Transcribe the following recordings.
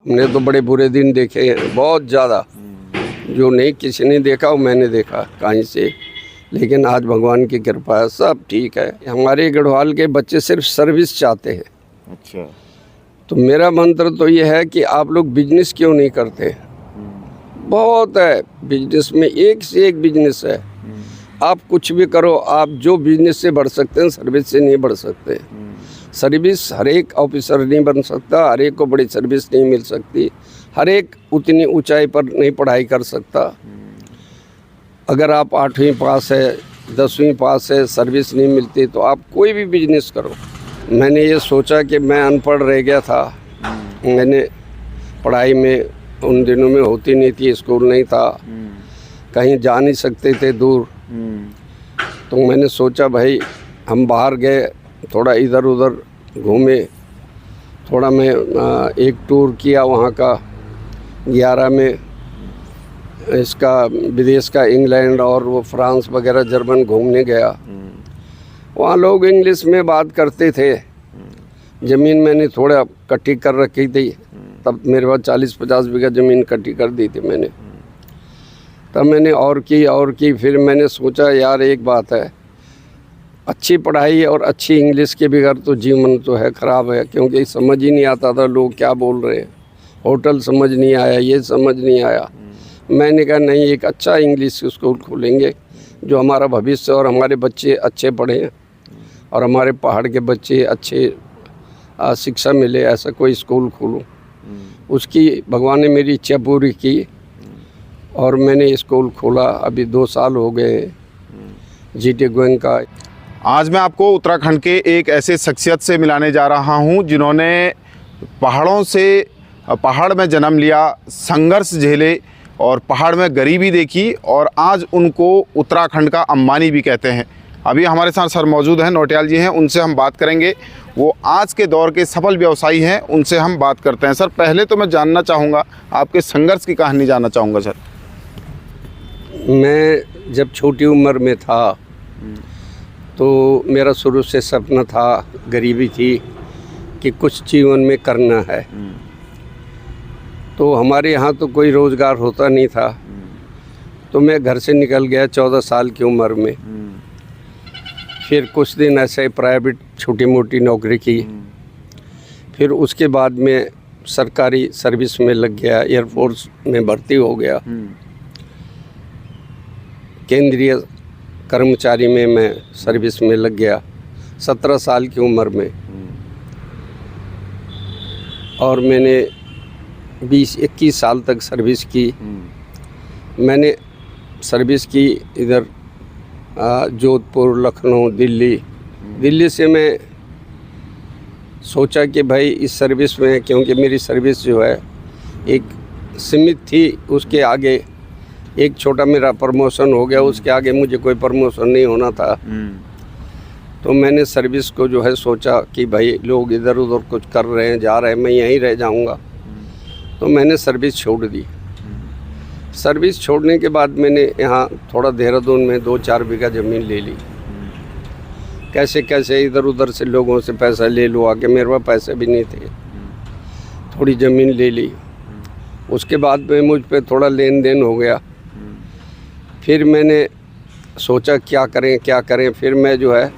हमने तो बड़े बुरे दिन देखे हैं, बहुत ज़्यादा। जो नहीं किसी ने देखा वो मैंने देखा कहीं से। लेकिन आज भगवान की कृपा है, सब ठीक है। हमारे गढ़वाल के बच्चे सिर्फ सर्विस चाहते हैं। अच्छा। तो मेरा मंत्र तो ये है कि आप लोग बिजनेस क्यों नहीं करते। बहुत है बिजनेस में, एक से एक बिजनेस है। आप कुछ भी करो, आप जो बिजनेस से बढ़ सकते हैं सर्विस से नहीं बढ़ सकते। सर्विस हर एक ऑफिसर नहीं बन सकता, हर एक को बड़ी सर्विस नहीं मिल सकती, हर एक उतनी ऊंचाई पर नहीं पढ़ाई कर सकता। अगर आप 8वीं पास है, 10वीं पास है, सर्विस नहीं मिलती तो आप कोई भी बिजनेस करो। मैंने ये सोचा कि मैं अनपढ़ रह गया था। मैंने पढ़ाई में उन दिनों में होती नहीं थी, स्कूल नहीं था, कहीं जा नहीं सकते थे दूर। तो मैंने सोचा भाई हम बाहर गए, थोड़ा इधर उधर घूमे, थोड़ा मैं एक टूर किया वहाँ का 11 में, इसका विदेश का इंग्लैंड और वो फ्रांस वगैरह जर्मन घूमने गया। वहाँ लोग इंग्लिश में बात करते थे। ज़मीन मैंने थोड़ा इकट्ठी कर रखी थी, तब मेरे पास 40-50 बीघा ज़मीन इकट्ठी कर दी थी मैंने। तब मैंने और की फिर मैंने सोचा यार एक बात है, अच्छी पढ़ाई और अच्छी इंग्लिश के बगैर तो जीवन तो है ख़राब है, क्योंकि समझ ही नहीं आता था लोग क्या बोल रहे हैं। होटल समझ नहीं आया, ये समझ नहीं आया। मैंने कहा नहीं, एक अच्छा इंग्लिश स्कूल खोलेंगे जो हमारा भविष्य और हमारे बच्चे अच्छे पढ़ें और हमारे पहाड़ के बच्चे अच्छे शिक्षा मिले, ऐसा कोई स्कूल खोलूं। उसकी भगवान ने मेरी इच्छा पूरी की और मैंने स्कूल खोला। अभी 2 साल हो गए जीटी गोइंग का। आज मैं आपको उत्तराखंड के एक ऐसे शख्सियत से मिलाने जा रहा हूं जिन्होंने पहाड़ में जन्म लिया, संघर्ष झेले और पहाड़ में गरीबी देखी और आज उनको उत्तराखंड का अंबानी भी कहते हैं। अभी हमारे साथ सर मौजूद हैं, नौटियाल जी हैं, उनसे हम बात करेंगे। वो आज के दौर के सफल व्यवसायी हैं, उनसे हम बात करते हैं। सर पहले तो मैं जानना चाहूँगा, आपके संघर्ष की कहानी जानना चाहूँगा सर। मैं जब छोटी उम्र में था तो मेरा शुरू से सपना था, गरीबी थी कि कुछ जीवन में करना है। तो हमारे यहाँ तो कोई रोज़गार होता नहीं था, तो मैं घर से निकल गया 14 साल की उम्र में। फिर कुछ दिन ऐसे प्राइवेट छोटी मोटी नौकरी की। फिर उसके बाद में सरकारी सर्विस में लग गया, एयरफोर्स में भर्ती हो गया। केंद्रीय कर्मचारी में मैं सर्विस में लग गया 17 साल की उम्र में। और मैंने 20-21 साल तक सर्विस की। मैंने सर्विस की इधर जोधपुर, लखनऊ, दिल्ली से मैं सोचा कि भाई इस सर्विस में, क्योंकि मेरी सर्विस जो है एक सीमित थी, उसके आगे एक छोटा मेरा प्रमोशन हो गया, उसके आगे मुझे कोई प्रमोशन नहीं होना था। तो मैंने सर्विस को जो है सोचा कि भाई लोग इधर उधर कुछ कर रहे हैं, जा रहे हैं, मैं यहीं रह जाऊंगा। तो मैंने सर्विस छोड़ दी। सर्विस छोड़ने के बाद मैंने यहाँ थोड़ा देहरादून में 2-4 बीघा ज़मीन ले ली। कैसे कैसे इधर उधर से लोगों से पैसा ले लो आके, मेरे पास पैसे भी नहीं थे, थोड़ी ज़मीन ले ली। उसके बाद में मुझ पे थोड़ा लेन देन हो गया। फिर मैंने सोचा क्या करें। फिर मैं जो है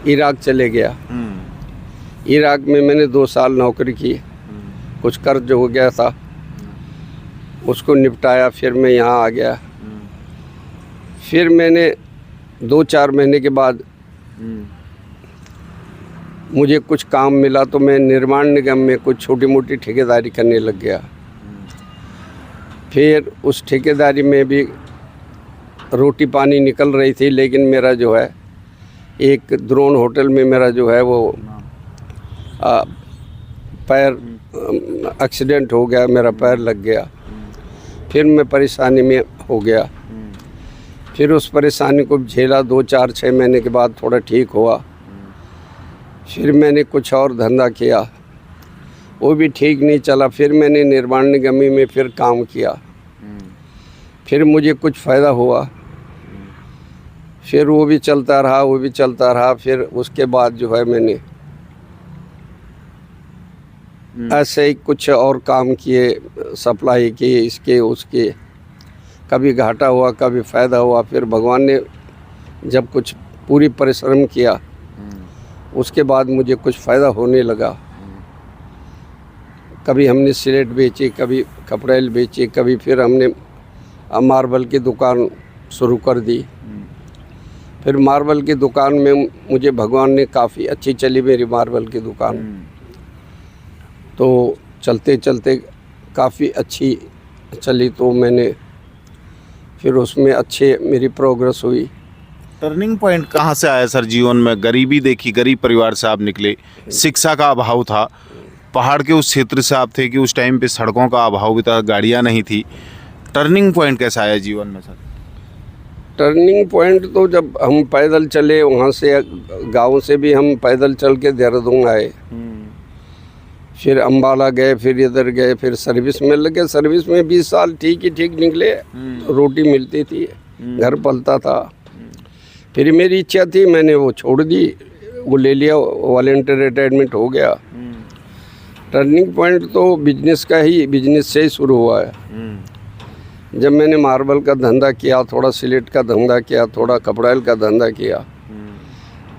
इराक चले गया। इराक में मैंने 2 साल नौकरी की। कुछ कर्ज हो गया था, उसको निपटाया। फिर मैं यहाँ आ गया। फिर मैंने 2-4 महीने के बाद मुझे कुछ काम मिला, तो मैं निर्माण निगम में कुछ छोटी मोटी ठेकेदारी करने लग गया। फिर उस ठेकेदारी में भी रोटी पानी निकल रही थी, लेकिन मेरा जो है एक द्रोण होटल में मेरा जो है वो पैर एक्सीडेंट हो गया, मेरा पैर लग गया। फिर मैं परेशानी में हो गया। फिर उस परेशानी को झेला। 2-4-6 महीने के बाद थोड़ा ठीक हुआ। फिर मैंने कुछ और धंधा किया, वो भी ठीक नहीं चला। फिर मैंने निर्माण निगम में फिर काम किया। फिर मुझे कुछ फ़ायदा हुआ, फिर वो भी चलता रहा। फिर उसके बाद जो है मैंने ऐसे ही कुछ और काम किए, सप्लाई किए, इसके उसके, कभी घाटा हुआ कभी फ़ायदा हुआ। फिर भगवान ने जब कुछ पूरी परिश्रम किया उसके बाद मुझे कुछ फ़ायदा होने लगा। कभी हमने सिलेट बेची, कभी कपड़े बेची, कभी फिर हमने मार्बल की दुकान शुरू कर दी। फिर मार्बल की दुकान में मुझे भगवान ने काफ़ी अच्छी चली मेरी मार्बल की दुकान। तो चलते चलते काफ़ी अच्छी चली, तो मैंने फिर उसमें अच्छे मेरी प्रोग्रेस हुई। टर्निंग पॉइंट कहाँ से आया सर जीवन में? गरीबी देखी, गरीब परिवार से आप निकले, शिक्षा का अभाव था, पहाड़ के उस क्षेत्र से आप थे कि उस टाइम पे सड़कों का अभाव भी था, गाड़ियाँ नहीं थी। टर्निंग पॉइंट कैसा आया जीवन में सर? टर्निंग पॉइंट तो जब हम पैदल चले, वहाँ से गांव से भी हम पैदल चल के देहरादून आए, फिर अम्बाला गए, फिर इधर गए, फिर सर्विस में लगे। सर्विस में 20 साल ठीक ही ठीक निकले, रोटी मिलती थी, घर पलता था। फिर मेरी इच्छा थी, मैंने वो छोड़ दी, वो ले लिया, वॉलंटियर रिटायरमेंट हो गया। टर्निंग पॉइंट तो बिजनेस से ही शुरू हुआ है। जब मैंने मार्बल का धंधा किया, थोड़ा सिलेट का धंधा किया, थोड़ा कपड़ाइल का धंधा किया,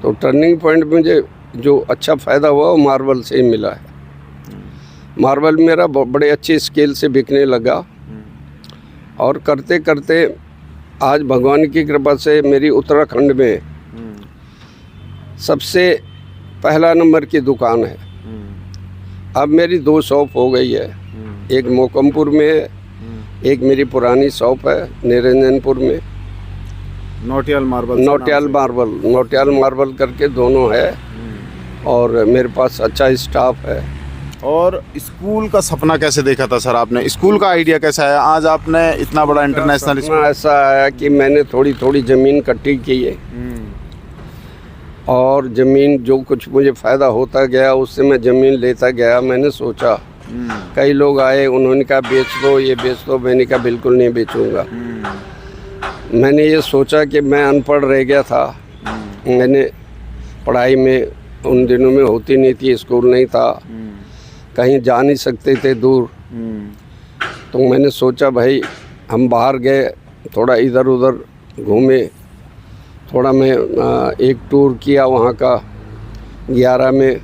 तो टर्निंग पॉइंट मुझे जो अच्छा फ़ायदा हुआ वो मार्बल से ही मिला है। मार्बल मेरा बड़े अच्छे स्केल से बिकने लगा, और करते करते आज भगवान की कृपा से मेरी उत्तराखंड में सबसे पहला नंबर की दुकान है। अब मेरी 2 शॉप हो गई है, एक मोकमपुर में है, एक मेरी पुरानी शॉप है निरंजनपुर में, नोटियाल मार्बल करके दोनों है। और मेरे पास अच्छा स्टाफ है। और स्कूल का सपना कैसे देखा था सर आपने? स्कूल का आइडिया कैसा है? आज आपने इतना बड़ा इंटरनेशनल स्कूल। ऐसा आया कि मैंने थोड़ी थोड़ी ज़मीन इकट्ठी की है, और ज़मीन जो कुछ मुझे फ़ायदा होता गया उससे मैं ज़मीन लेता गया। मैंने सोचा, कई लोग आए, उन्होंने कहा बेच दो, ये बेच दो, मैंने कहा बिल्कुल नहीं बेचूंगा। मैंने ये सोचा कि मैं अनपढ़ रह गया था, मैंने पढ़ाई में उन दिनों में होती नहीं थी, स्कूल नहीं था, कहीं जा नहीं सकते थे दूर। तो मैंने सोचा भाई हम बाहर गए, थोड़ा इधर उधर घूमे, थोड़ा मैं एक टूर किया वहाँ का 11 में,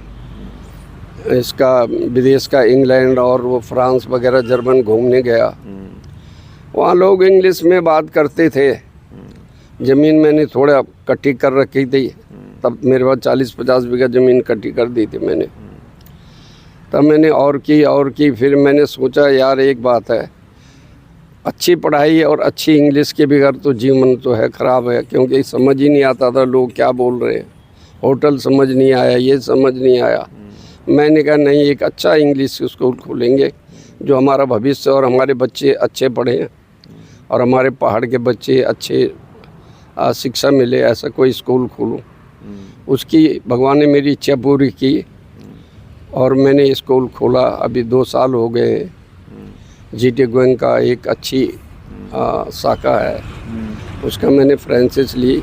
इसका विदेश का इंग्लैंड और वो फ्रांस वगैरह जर्मन घूमने गया। वहाँ लोग इंग्लिश में बात करते थे। ज़मीन मैंने थोड़ा इकट्ठी कर रखी थी, तब मेरे पास 40-50 बीघा ज़मीन इकट्ठी कर दी थी मैंने। तब मैंने और की, फिर मैंने सोचा यार एक बात है, अच्छी पढ़ाई और अच्छी इंग्लिश के बगैर तो जीवन तो है ख़राब है, क्योंकि समझ ही नहीं आता था लोग क्या बोल रहे हैं। होटल समझ नहीं आया, ये समझ नहीं आया। मैंने कहा नहीं, एक अच्छा इंग्लिश स्कूल खोलेंगे जो हमारा भविष्य और हमारे बच्चे अच्छे पढ़ें और हमारे पहाड़ के बच्चे अच्छे शिक्षा मिले, ऐसा कोई स्कूल खोलूं। उसकी भगवान ने मेरी इच्छा पूरी की और मैंने स्कूल खोला। अभी 2 साल हो गए हैं। जीटी गोइंग का एक अच्छी शाखा है, उसका मैंने फ्रेंचाइज ली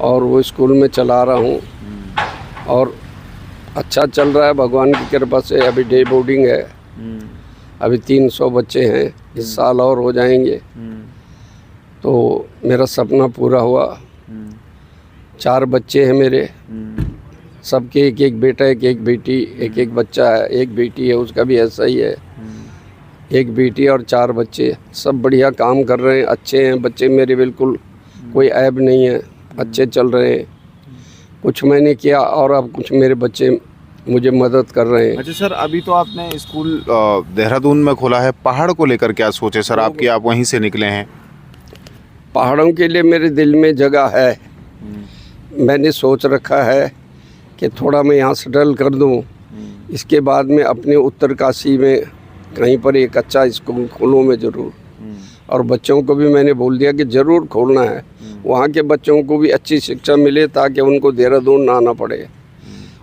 और वो स्कूल में चला रहा हूँ और अच्छा चल रहा है भगवान की कृपा से। अभी डे बोर्डिंग है, अभी 300 बच्चे हैं, इस साल और हो जाएंगे। तो मेरा सपना पूरा हुआ। 4 बच्चे हैं मेरे, सबके एक बेटा, एक बेटी, एक बच्चा है, एक बेटी है, उसका भी ऐसा ही है, एक बेटी और 4 बच्चे। सब बढ़िया काम कर रहे हैं, अच्छे हैं बच्चे मेरे, बिल्कुल कोई ऐब नहीं है, अच्छे चल रहे हैं। कुछ मैंने किया और अब कुछ मेरे बच्चे मुझे मदद कर रहे हैं। अच्छा सर, अभी तो आपने स्कूल देहरादून में खोला है, पहाड़ को लेकर क्या सोचे सर आपकी? आप वहीं से निकले हैं। पहाड़ों के लिए मेरे दिल में जगह है। मैंने सोच रखा है कि थोड़ा मैं यहाँ सेटल कर दूँ, इसके बाद में अपने उत्तरकाशी में कहीं पर एक अच्छा स्कूल खोलूँ मैं ज़रूर। और बच्चों को भी मैंने बोल दिया कि ज़रूर खोलना है, वहाँ के बच्चों को भी अच्छी शिक्षा मिले ताकि उनको देहरादून ना आना पड़े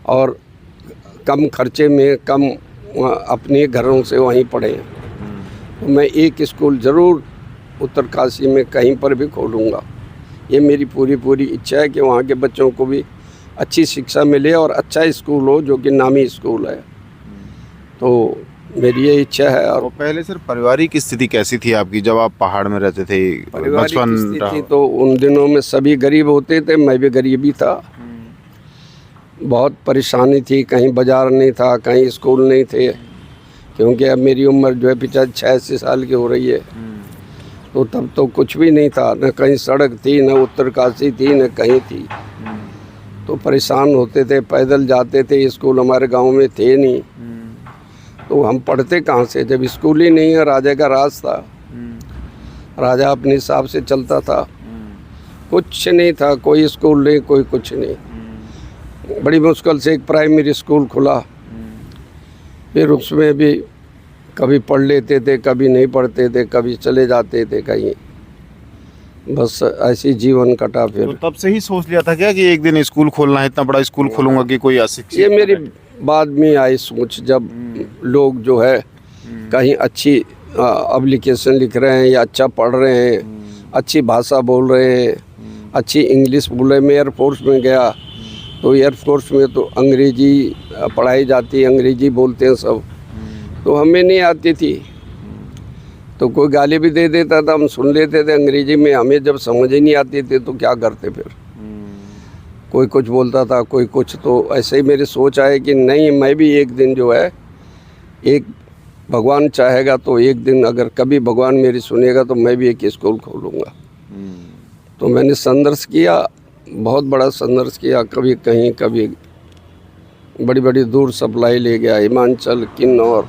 और कम खर्चे में कम अपने घरों से वहीं पढ़ें। तो मैं एक स्कूल ज़रूर उत्तरकाशी में कहीं पर भी खोलूँगा। ये मेरी पूरी इच्छा है कि वहाँ के बच्चों को भी अच्छी शिक्षा मिले और अच्छा स्कूल हो जो कि नामी स्कूल है। तो मेरी ये इच्छा है। और और पहले सर पारिवारिक स्थिति कैसी थी आपकी जब आप पहाड़ में रहते थे? पारिवारिक बचपन स्थिति तो उन दिनों में सभी गरीब होते थे, मैं भी गरीब ही था। बहुत परेशानी थी, कहीं बाजार नहीं था, कहीं स्कूल नहीं थे, क्योंकि अब मेरी उम्र जो है 85 साल की हो रही है। तो तब तो कुछ भी नहीं था, न कहीं सड़क थी, न उत्तरकाशी थी, न कहीं थी। तो परेशान होते थे, पैदल जाते थे, स्कूल हमारे गांव में थे नहीं। तो हम पढ़ते कहाँ से जब स्कूल ही नहीं है। राजा का राज था, राजा अपने हिसाब से चलता था, कुछ नहीं था, कोई स्कूल नहीं, कोई कुछ नहीं। बड़ी मुश्किल से एक प्राइमरी स्कूल खुला, फिर उसमें भी कभी पढ़ लेते थे, कभी नहीं पढ़ते थे, कभी चले जाते थे कहीं। बस ऐसी जीवन कटा। फिर तो तब से ही सोच लिया था क्या कि एक दिन स्कूल खोलना है, इतना बड़ा स्कूल खोलूंगा कि कोई अशिक्षित? ये मेरी बाद में आई सोच, जब लोग जो है कहीं अच्छी एप्लीकेशन लिख रहे हैं या अच्छा पढ़ रहे हैं, अच्छी भाषा बोल रहे हैं, अच्छी इंग्लिश बोल रहे हैं। मैं एयरफोर्स में गया तो एयरफोर्स में तो अंग्रेजी पढ़ाई जाती है, अंग्रेजी बोलते हैं सब। तो हमें नहीं आती थी, तो कोई गाली भी दे देता था, हम सुन लेते थे अंग्रेजी में। हमें जब समझ ही नहीं आती थी तो क्या करते फिर। कोई कुछ बोलता था, कोई कुछ। तो ऐसे ही मेरी सोच आए कि नहीं, मैं भी एक दिन जो है, एक भगवान चाहेगा तो एक दिन अगर कभी भगवान मेरी सुनेगा तो मैं भी एक स्कूल खोलूँगा। तो मैंने संघर्ष किया, बहुत बड़ा संघर्ष किया। कभी कहीं, कभी बड़ी बड़ी दूर सप्लाई ले गया, हिमाचल, किन्नौर।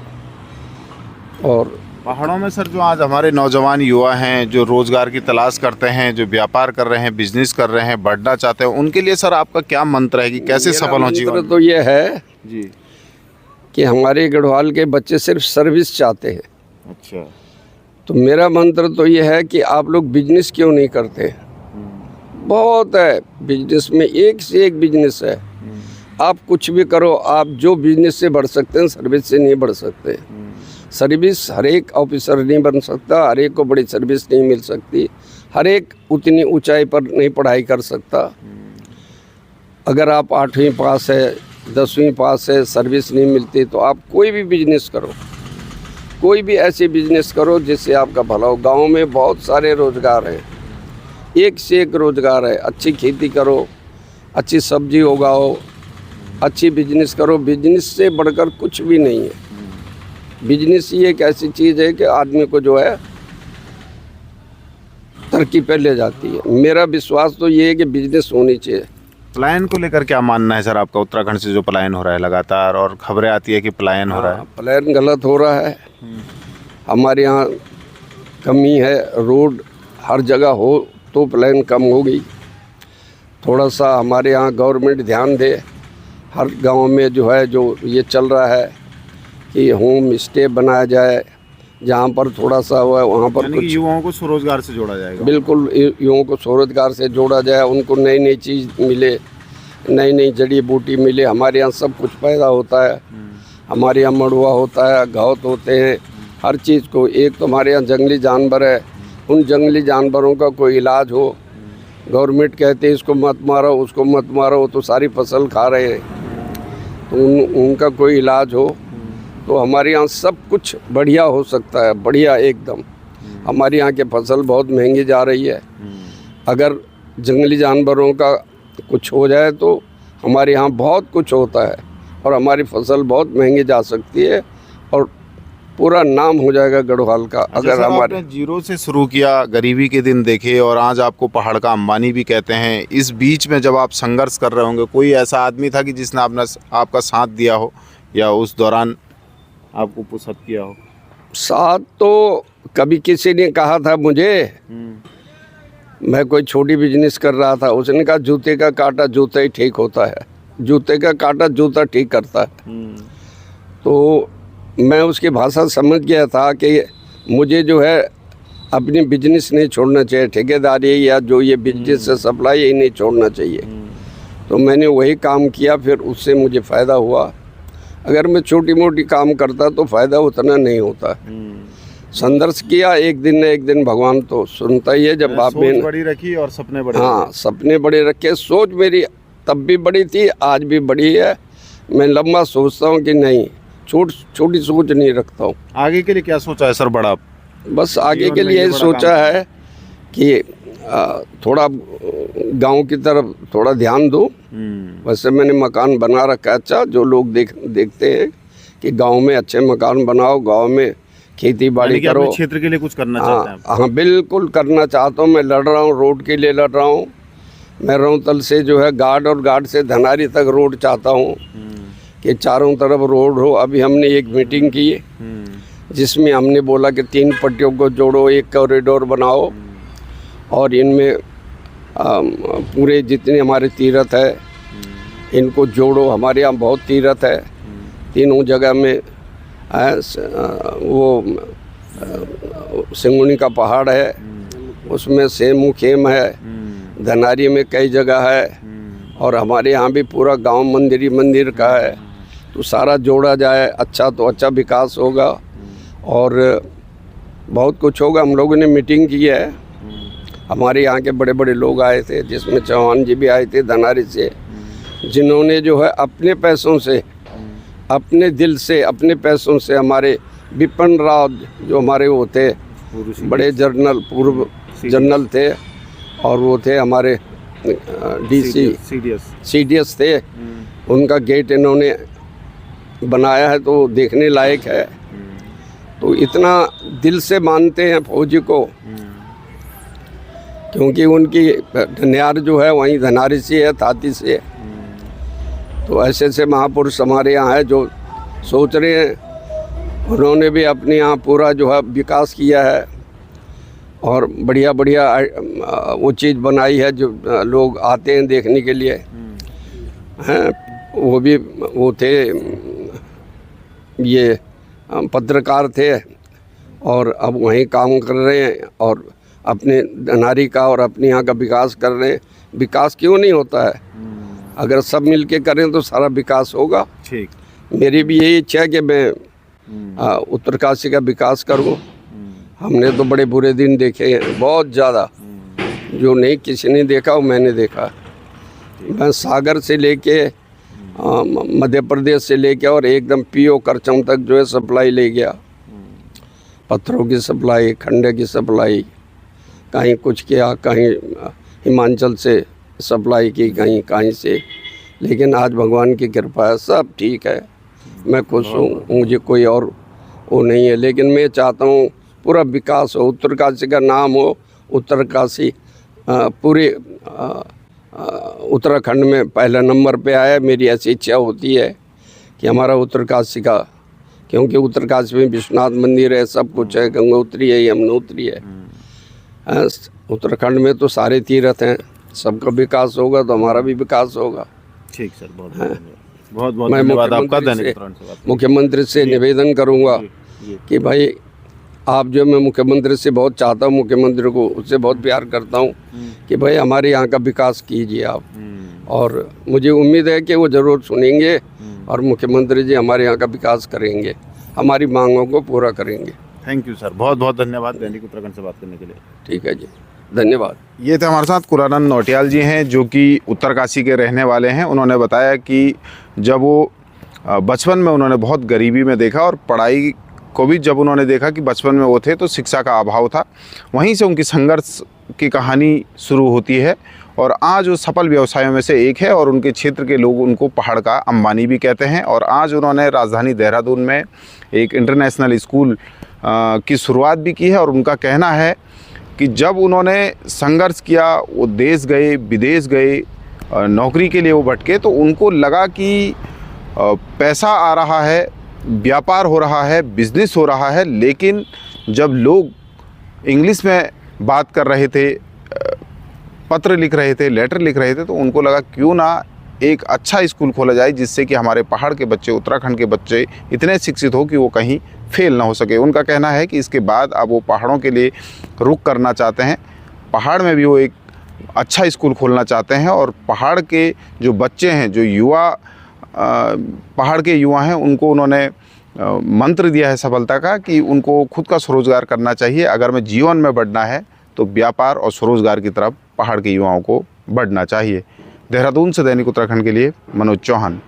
और पहाड़ों में सर जो आज हमारे नौजवान युवा हैं, जो रोजगार की तलाश करते हैं, जो व्यापार कर रहे हैं, बिजनेस कर रहे हैं, बढ़ना चाहते हैं, उनके लिए सर आपका क्या मंत्र है कि कैसे सफल हो जीवन में? तो ये है जी कि हमारे गढ़वाल के बच्चे सिर्फ सर्विस चाहते हैं। अच्छा। तो मेरा मंत्र तो ये है कि आप लोग बिजनेस क्यों नहीं करते। बहुत है बिजनेस में, एक से एक बिजनेस है। आप कुछ भी करो, आप जो बिजनेस से बढ़ सकते हैं सर्विस से नहीं बढ़ सकते। सर्विस हर एक ऑफिसर नहीं बन सकता, हर एक को बड़ी सर्विस नहीं मिल सकती, हर एक उतनी ऊंचाई पर नहीं पढ़ाई कर सकता। अगर आप 8वीं पास है, 10वीं पास है, सर्विस नहीं मिलती, तो आप कोई भी बिजनेस करो, कोई भी ऐसे बिजनेस करो जिससे आपका भला हो। गाँव में बहुत सारे रोज़गार हैं, एक से एक रोज़गार है। अच्छी खेती करो, अच्छी सब्जी उगाओ, अच्छी बिजनेस करो। बिजनेस से बढ़कर कुछ भी नहीं है। बिजनेस ही एक ऐसी चीज़ है कि आदमी को जो है तरक्की पे ले जाती है। मेरा विश्वास तो ये है कि बिजनेस होनी चाहिए। पलायन को लेकर क्या मानना है सर आपका? उत्तराखंड से जो पलायन हो रहा है लगातार, और खबरें आती है कि पलायन हो रहा है। पलायन गलत हो रहा है। हमारे यहाँ कमी है, रोड हर जगह हो तो पलायन कम होगी। थोड़ा सा हमारे यहाँ गवर्नमेंट ध्यान दे। हर गांव में जो है, जो ये चल रहा है कि होम स्टे बनाया जाए, जहाँ पर थोड़ा सा हुआ है वहाँ पर कुछ युवाओं को स्वरोजगार से जोड़ा जाएगा। बिल्कुल, युवाओं को स्वरोजगार से जोड़ा जाए, उनको नई नई चीज़ मिले, नई नई जड़ी बूटी मिले। हमारे यहाँ सब कुछ पैदा होता है। हमारे यहाँ मड़ुआ होता है, घावत होते हैं, हर चीज़ को। एक तो हमारे यहाँ जंगली जानवर है, उन जंगली जानवरों का कोई इलाज हो। गवर्नमेंट कहते हैं इसको मत मारो, उसको मत मारो, तो सारी फसल खा रहे हैं, तो उनका कोई इलाज हो तो हमारे यहाँ सब कुछ बढ़िया हो सकता है, बढ़िया एकदम। हमारे यहाँ की फसल बहुत महंगी जा रही है। अगर जंगली जानवरों का कुछ हो जाए तो हमारे यहाँ बहुत कुछ होता है और हमारी फसल बहुत महंगी जा सकती है और पूरा नाम हो जाएगा गढ़वाल का। अगर हमारे आपने जीरो से शुरू किया, गरीबी के दिन देखे, और आज आपको पहाड़ का अंबानी भी कहते हैं। इस बीच में जब आप संघर्ष कर रहे होंगे, कोई ऐसा आदमी था कि जिसने आपका साथ दिया हो या उस दौरान आपको पुशअप किया हो? साथ तो कभी किसी ने कहा था मुझे, मैं कोई छोटी बिजनेस कर रहा था, उसने कहा जूते का कांटा जूता ही ठीक होता है, जूते का कांटा जूता ठीक करता है। तो मैं उसकी भाषा समझ गया था कि मुझे जो है अपनी बिजनेस नहीं छोड़ना चाहिए, ठेकेदारी या जो ये बिजनेस से सप्लाई यही नहीं छोड़ना चाहिए। तो मैंने वही काम किया, फिर उससे मुझे फ़ायदा हुआ। अगर मैं छोटी मोटी काम करता तो फ़ायदा उतना नहीं होता। संघर्ष किया, एक दिन न एक दिन भगवान तो सुनता ही है। जब आप सोच बड़ी रखी और सपने बड़े। हाँ, सपने बड़े रखे। सोच मेरी तब भी बड़ी थी, आज भी बड़ी है। मैं लंबा सोचता हूँ कि नहीं, छोटी सोच नहीं रखता हूँ। आगे के लिए क्या सोचा है सर बड़ा? बस आगे जीवन के में लिए ये यही बड़ा सोचा काम है कि थोड़ा गांव की तरफ थोड़ा ध्यान दूँ। वैसे मैंने मकान बना रखा है अच्छा, जो लोग देखते हैं कि गांव में अच्छे मकान बनाओ, गांव में खेती बाड़ी यानी कि करो। अपने क्षेत्र के लिए कुछ करना चाहते हैं आप? हाँ बिल्कुल करना चाहता हूँ। मैं लड़ रहा हूँ, रोड के लिए लड़ रहा हूँ। मैं रौतल से जो है गार्ड और गार्ड से धनारी तक रोड चाहता हूँ कि चारों तरफ रोड हो। अभी हमने एक मीटिंग की जिसमें हमने बोला कि 3 पट्टियों को जोड़ो, एक कॉरिडोर बनाओ और इनमें पूरे जितने हमारे तीर्थ है इनको जोड़ो। हमारे यहाँ बहुत तीर्थ है, तीनों जगह में वो सिंगुनी का पहाड़ है, उसमें सेमू खेम है, धनारी में कई जगह है और हमारे यहाँ भी पूरा गांव मंदिर ही मंदिर का है। तो सारा जोड़ा जाए अच्छा तो अच्छा विकास होगा और बहुत कुछ होगा। हम लोगों ने मीटिंग की है, हमारे यहाँ के बड़े बड़े लोग आए थे जिसमें चौहान जी भी आए थे धनारी से, जिन्होंने जो है अपने पैसों से, अपने दिल से, अपने पैसों से हमारे विपिन राव जो हमारे वो थे बड़े जर्नल, पूर्व जनरल थे और वो थे हमारे डीसी सीडीएस थे, उनका गेट इन्होंने बनाया है तो देखने लायक है। तो इतना दिल से मानते हैं फौजी को क्योंकि उनकी धनियार जो है वहीं धनारी से है, थाती से। तो ऐसे ऐसे महापुरुष हमारे यहाँ है जो सोच रहे हैं। उन्होंने भी अपने यहाँ पूरा जो है विकास किया है और बढ़िया बढ़िया वो चीज़ बनाई है जो लोग आते हैं देखने के लिए हैं। वो थे ये पत्रकार थे और अब वहीं काम कर रहे हैं और अपने धनारी का और अपने यहाँ का विकास कर रहे हैं। विकास क्यों नहीं होता है? अगर सब मिल के करें तो सारा विकास होगा। ठीक, मेरी भी यही इच्छा है कि मैं उत्तरकाशी का विकास करूं। हमने तो बड़े बुरे दिन देखे हैं, बहुत ज़्यादा, जो नहीं किसी ने देखा वो मैंने देखा। मैं सागर से लेके मध्य प्रदेश से लेके और एकदम पीओ करचम तक जो है सप्लाई ले गया, पत्थरों की सप्लाई, खंडे की सप्लाई, कहीं कुछ किया, कहीं हिमाचल से सप्लाई की, कहीं कहीं से। लेकिन आज भगवान की कृपा है, सब ठीक है, मैं खुश हूँ, मुझे कोई और वो नहीं है। लेकिन मैं चाहता हूँ पूरा विकास हो, उत्तरकाशी का नाम हो। उत्तरकाशी पूरे उत्तराखंड में पहला नंबर पे आया। मेरी ऐसी इच्छा होती है कि हमारा उत्तरकाशी का, क्योंकि उत्तरकाशी में विश्वनाथ मंदिर है, सब कुछ है, गंगोत्री है, यमुनोत्री है। उत्तराखंड में तो सारे तीर्थ हैं, सबका विकास होगा तो हमारा भी विकास होगा। ठीक सर, बहुत बहुत धन्यवाद आपका। मुख्यमंत्री से निवेदन करूंगा कि भाई आप जो, मैं मुख्यमंत्री से बहुत चाहता हूँ, मुख्यमंत्री को उससे बहुत प्यार करता हूँ कि भाई हमारे यहाँ का विकास कीजिए आप, और मुझे उम्मीद है कि वो ज़रूर सुनेंगे और मुख्यमंत्री जी हमारे यहाँ का विकास करेंगे, हमारी मांगों को पूरा करेंगे। थैंक यू सर, बहुत बहुत धन्यवाद दैनिक उत्तराखंड से बात करने के लिए। ठीक है जी, धन्यवाद। ये थे हमारे साथ कुरानंद नौटियाल जी हैं जो कि उत्तरकाशी के रहने वाले हैं। उन्होंने बताया कि जब वो बचपन में उन्होंने बहुत गरीबी में देखा और पढ़ाई को भी जब उन्होंने देखा कि बचपन में वो थे तो शिक्षा का अभाव था, वहीं से उनकी संघर्ष की कहानी शुरू होती है और आज वो सफल व्यवसायों में से एक है और उनके क्षेत्र के लोग उनको पहाड़ का अंबानी भी कहते हैं। और आज उन्होंने राजधानी देहरादून में एक इंटरनेशनल स्कूल की शुरुआत भी की है और उनका कहना है कि जब उन्होंने संघर्ष किया, वो देश गए, विदेश गए, नौकरी के लिए वो भटके, तो उनको लगा कि पैसा आ रहा है, व्यापार हो रहा है, बिजनेस हो रहा है, लेकिन जब लोग इंग्लिश में बात कर रहे थे, पत्र लिख रहे थे, लेटर लिख रहे थे, तो उनको लगा क्यों ना एक अच्छा स्कूल खोला जाए जिससे कि हमारे पहाड़ के बच्चे, उत्तराखंड के बच्चे इतने शिक्षित हो कि वो कहीं फेल ना हो सके। उनका कहना है कि इसके बाद अब वो पहाड़ों के लिए रुख करना चाहते हैं, पहाड़ में भी वो एक अच्छा स्कूल खोलना चाहते हैं और पहाड़ के जो बच्चे हैं, जो युवा पहाड़ के युवा हैं, उनको उन्होंने मंत्र दिया है सफलता का कि उनको खुद का स्वरोजगार करना चाहिए। अगर मैं जीवन में बढ़ना है तो व्यापार और स्वरोजगार की तरफ पहाड़ के युवाओं को बढ़ना चाहिए। देहरादून से दैनिक उत्तराखंड के लिए मनोज चौहान।